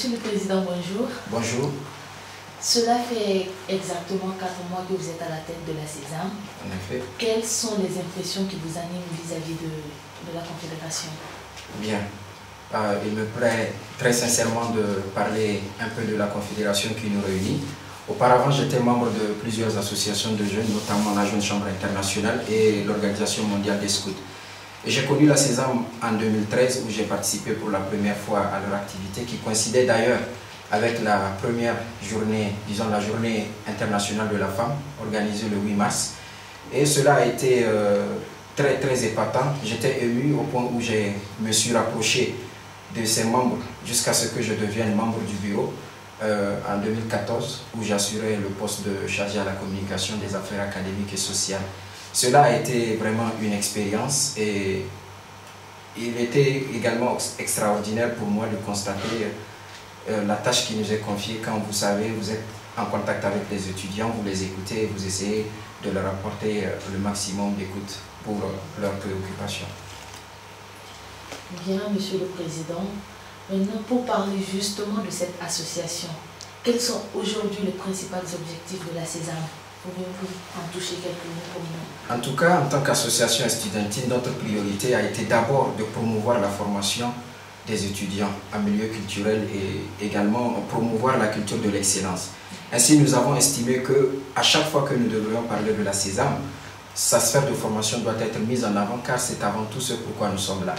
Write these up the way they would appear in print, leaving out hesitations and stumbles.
Monsieur le Président, bonjour. Bonjour. Cela fait exactement 4 mois que vous êtes à la tête de la Sésame. En effet. Quelles sont les impressions qui vous animent vis-à-vis de la Confédération? Bien. Il me plaît très sincèrement de parler un peu de la Confédération qui nous réunit. Auparavant, j'étais membre de plusieurs associations de jeunes, notamment la Jeune Chambre Internationale et l'Organisation Mondiale des Scouts. Et j'ai connu la Sésame en 2013 où j'ai participé pour la première fois à leur activité qui coïncidait d'ailleurs avec la première journée, disons la journée internationale de la femme, organisée le 8 mars. Et cela a été très épatant. J'étais ému au point où je me suis rapproché de ces membres jusqu'à ce que je devienne membre du bureau en 2014 où j'assurais le poste de chargé à la communication des affaires académiques et sociales. Cela a été vraiment une expérience et il était également extraordinaire pour moi de constater la tâche qui nous est confiée quand vous savez, vous êtes en contact avec les étudiants, vous les écoutez et vous essayez de leur apporter le maximum d'écoute pour leurs préoccupations. Bien, Monsieur le Président. Maintenant, pour parler justement de cette association, quels sont aujourd'hui les principaux objectifs de la Sésame? Pouvez-vous en toucher quelques mots pour nous? En tout cas, en tant qu'association estudiantine, notre priorité a été d'abord de promouvoir la formation des étudiants en milieu culturel et également promouvoir la culture de l'excellence. Ainsi, nous avons estimé qu'à chaque fois que nous devrions parler de la Sésame, sa sphère de formation doit être mise en avant car c'est avant tout ce pourquoi nous sommes là.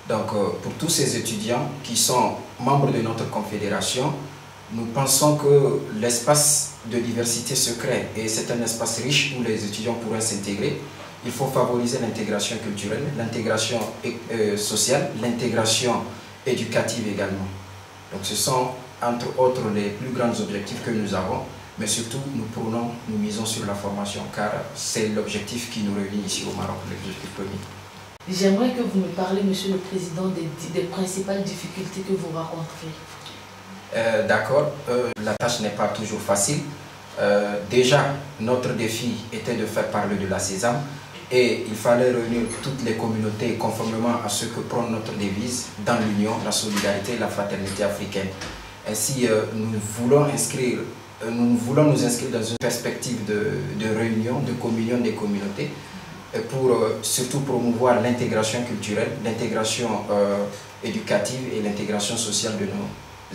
Donc, pour tous ces étudiants qui sont membres de notre confédération, nous pensons que l'espace de diversité se crée et c'est un espace riche où les étudiants pourraient s'intégrer. Il faut favoriser l'intégration culturelle, l'intégration sociale, l'intégration éducative également. Donc ce sont entre autres les plus grands objectifs que nous avons, mais surtout nous misons sur la formation car c'est l'objectif qui nous réunit ici au Maroc, l'objectif premier. J'aimerais que vous me parlez, Monsieur le Président, des principales difficultés que vous rencontrez. D'accord, la tâche n'est pas toujours facile. Déjà, notre défi était de faire parler de la Sésame et il fallait réunir toutes les communautés conformément à ce que prend notre devise dans l'union, la solidarité et la fraternité africaine. Ainsi, nous voulons nous inscrire dans une perspective de réunion, de communion des communautés pour surtout promouvoir l'intégration culturelle, l'intégration éducative et l'intégration sociale de nos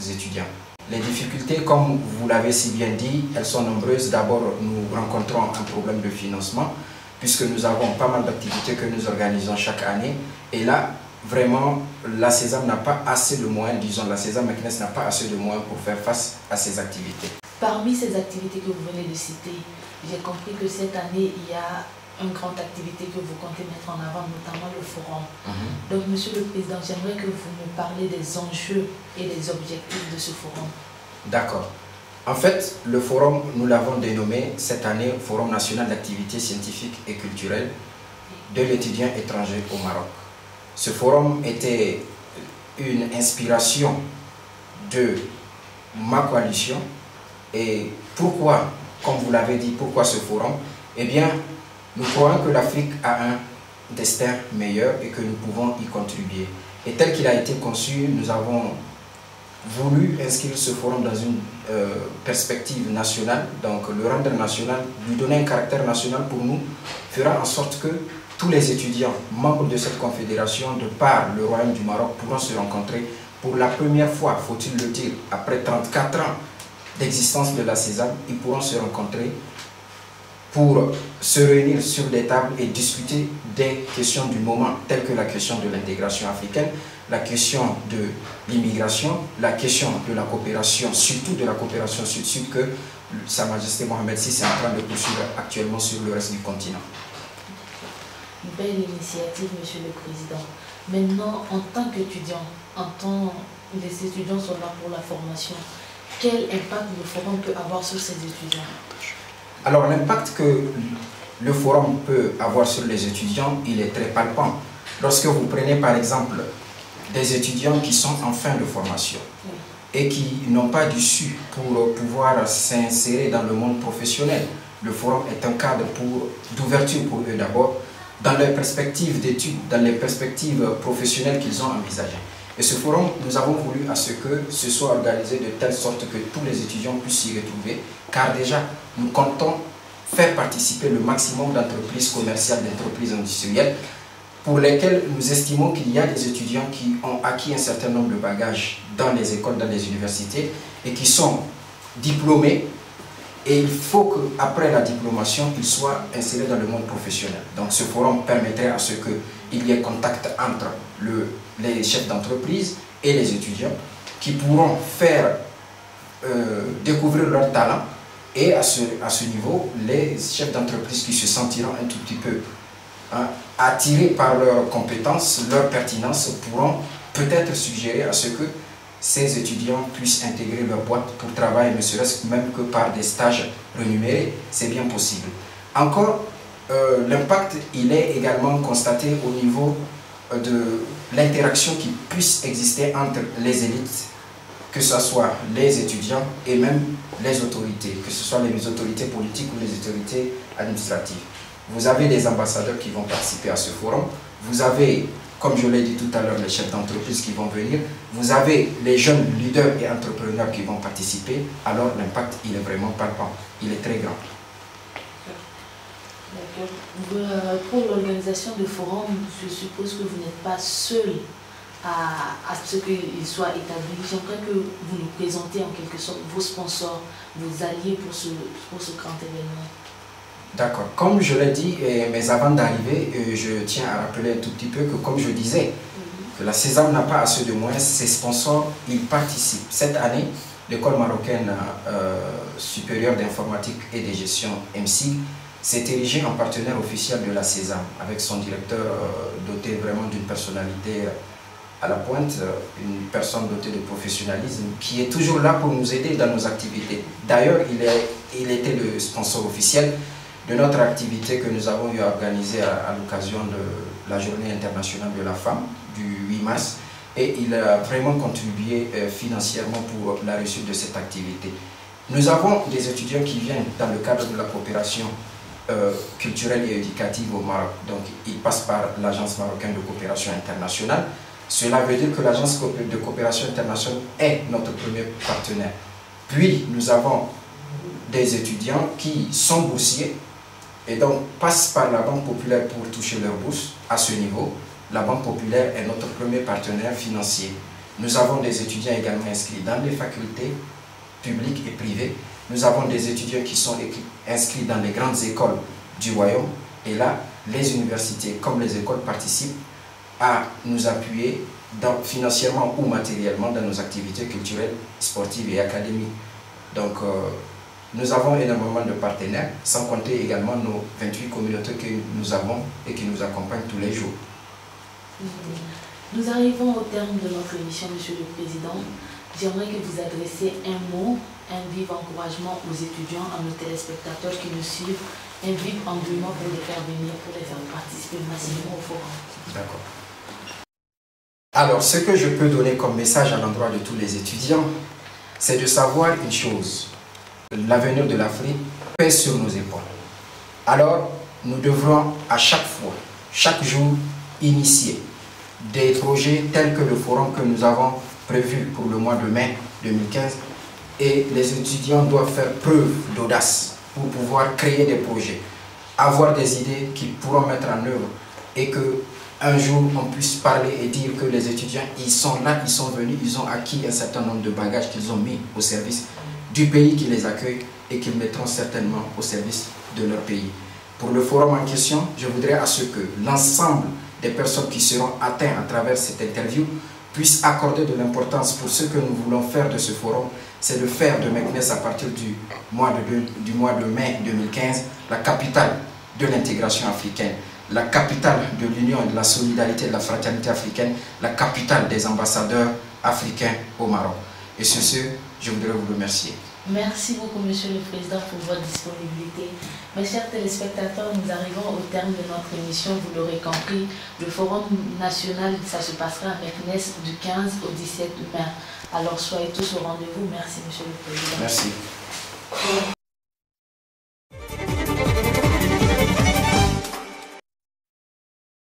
étudiants. Les difficultés, comme vous l'avez si bien dit, elles sont nombreuses. D'abord, nous rencontrons un problème de financement puisque nous avons pas mal d'activités que nous organisons chaque année. Et là, vraiment, la Sésame n'a pas assez de moyens, disons, la Sésame Meknès n'a pas assez de moyens pour faire face à ces activités. Parmi ces activités que vous venez de citer, j'ai compris que cette année, il y a une grande activité que vous comptez mettre en avant, notamment le forum. Donc, Monsieur le Président, j'aimerais que vous me parlez des enjeux et des objectifs de ce forum. D'accord. En fait, le forum, nous l'avons dénommé cette année Forum national d'activités scientifiques et culturelles de l'étudiant étranger au Maroc. Ce forum était une inspiration de ma coalition. Et pourquoi, comme vous l'avez dit, pourquoi ce forum? Eh bien, nous croyons que l'Afrique a un destin meilleur et que nous pouvons y contribuer. Et tel qu'il a été conçu, nous avons voulu inscrire ce forum dans une perspective nationale, donc le rendre national, lui donner un caractère national pour nous, fera en sorte que tous les étudiants membres de cette confédération, de par le Royaume du Maroc, pourront se rencontrer pour la première fois, faut-il le dire, après 34 ans d'existence de la Sésame, ils pourront se rencontrer pour se réunir sur des tables et discuter des questions du moment, telles que la question de l'intégration africaine, la question de l'immigration, la question de la coopération, surtout de la coopération sud-sud que Sa Majesté Mohamed VI est en train de poursuivre actuellement sur le reste du continent. Belle initiative, Monsieur le Président. Maintenant, en tant qu'étudiant, les étudiants sont là pour la formation, quel impact le forum peut avoir sur ces étudiants? Alors l'impact que le forum peut avoir sur les étudiants, il est très palpant. Lorsque vous prenez par exemple des étudiants qui sont en fin de formation et qui n'ont pas d'issue pour pouvoir s'insérer dans le monde professionnel, le forum est un cadre d'ouverture pour eux d'abord, dans les perspectives d'études, dans les perspectives professionnelles qu'ils ont envisagées. Et ce forum, nous avons voulu à ce que ce soit organisé de telle sorte que tous les étudiants puissent s'y retrouver, car déjà, nous comptons faire participer le maximum d'entreprises commerciales, d'entreprises industrielles, pour lesquelles nous estimons qu'il y a des étudiants qui ont acquis un certain nombre de bagages dans les écoles, dans les universités, et qui sont diplômés, et il faut qu'après la diplomation, ils soient insérés dans le monde professionnel. Donc ce forum permettrait à ce qu'il y ait contact entre les chefs d'entreprise et les étudiants, qui pourront faire découvrir leurs talents, et à ce niveau, les chefs d'entreprise qui se sentiront un tout petit peu attirés par leurs compétences, leur pertinence, pourront peut-être suggérer à ce que ces étudiants puissent intégrer leur boîte pour travailler, ne serait-ce même que par des stages rémunérés, c'est bien possible. Encore, l'impact, il est également constaté au niveau de l'interaction qui puisse exister entre les élites, que ce soit les étudiants et même les autorités, que ce soit les autorités politiques ou les autorités administratives. Vous avez des ambassadeurs qui vont participer à ce forum, vous avez, comme je l'ai dit tout à l'heure, les chefs d'entreprise qui vont venir, vous avez les jeunes leaders et entrepreneurs qui vont participer, alors l'impact, il est vraiment palpable, il est très grand. Pour l'organisation du forum, je suppose que vous n'êtes pas seul à ce qu'il soit établi. J'aimerais que vous nous présentiez en quelque sorte vos sponsors, vos alliés pour ce grand événement. D'accord. Comme je l'ai dit, mais avant d'arriver, je tiens à rappeler un tout petit peu que, comme je disais, que la Sésame n'a pas assez de moyens, ses sponsors, ils participent. Cette année, l'école marocaine supérieure d'informatique et de gestion, EMSIG, s'est érigée en partenaire officiel de la Sésame, avec son directeur doté vraiment d'une personnalité à la pointe, une personne dotée de professionnalisme, qui est toujours là pour nous aider dans nos activités. D'ailleurs, il était le sponsor officiel de notre activité que nous avons eu à organiser à l'occasion de la Journée internationale de la femme du 8 mars, et il a vraiment contribué financièrement pour la réussite de cette activité. Nous avons des étudiants qui viennent dans le cadre de la coopération culturelle et éducative au Maroc, donc ils passent par l'Agence marocaine de coopération internationale. Cela veut dire que l'Agence de coopération internationale est notre premier partenaire. Puis nous avons des étudiants qui sont boursiers et donc passent par la Banque populaire pour toucher leur bourse. À ce niveau, la Banque populaire est notre premier partenaire financier. Nous avons des étudiants également inscrits dans les facultés publiques et privées. Nous avons des étudiants qui sont inscrits dans les grandes écoles du royaume. Et là, les universités comme les écoles participent à nous appuyer financièrement ou matériellement dans nos activités culturelles, sportives et académiques. Donc, nous avons énormément de partenaires, sans compter également nos 28 communautés que nous avons et qui nous accompagnent tous les jours. Nous arrivons au terme de notre émission, Monsieur le Président. J'aimerais que vous adressiez un mot, un vif encouragement aux étudiants, à nos téléspectateurs qui nous suivent, un vif engouement pour les faire venir, pour les faire participer massivement au forum. D'accord. Alors, ce que je peux donner comme message à l'endroit de tous les étudiants, c'est de savoir une chose. L'avenir de l'Afrique pèse sur nos épaules. Alors, nous devrons à chaque fois, chaque jour, initier des projets tels que le forum que nous avons prévu pour le mois de mai 2015. Et les étudiants doivent faire preuve d'audace pour pouvoir créer des projets, avoir des idées qu'ils pourront mettre en œuvre et que un jour on puisse parler et dire que les étudiants, ils sont là, ils sont venus, ils ont acquis un certain nombre de bagages qu'ils ont mis au service du pays qui les accueille et qu'ils mettront certainement au service de leur pays. Pour le forum en question, je voudrais à ce que l'ensemble des personnes qui seront atteintes à travers cette interview puissent accorder de l'importance pour ce que nous voulons faire de ce forum, c'est de faire de Meknès à partir du mois de mai 2015 la capitale de l'intégration africaine, la capitale de l'union et de la solidarité et de la fraternité africaine, la capitale des ambassadeurs africains au Maroc. Et sur ce, je voudrais vous remercier. Merci beaucoup, Monsieur le Président, pour votre disponibilité. Mes chers téléspectateurs, nous arrivons au terme de notre émission. Vous l'aurez compris, le Forum national, ça se passera à Meknès du 15 au 17 mai. Alors, soyez tous au rendez-vous. Merci, Monsieur le Président. Merci.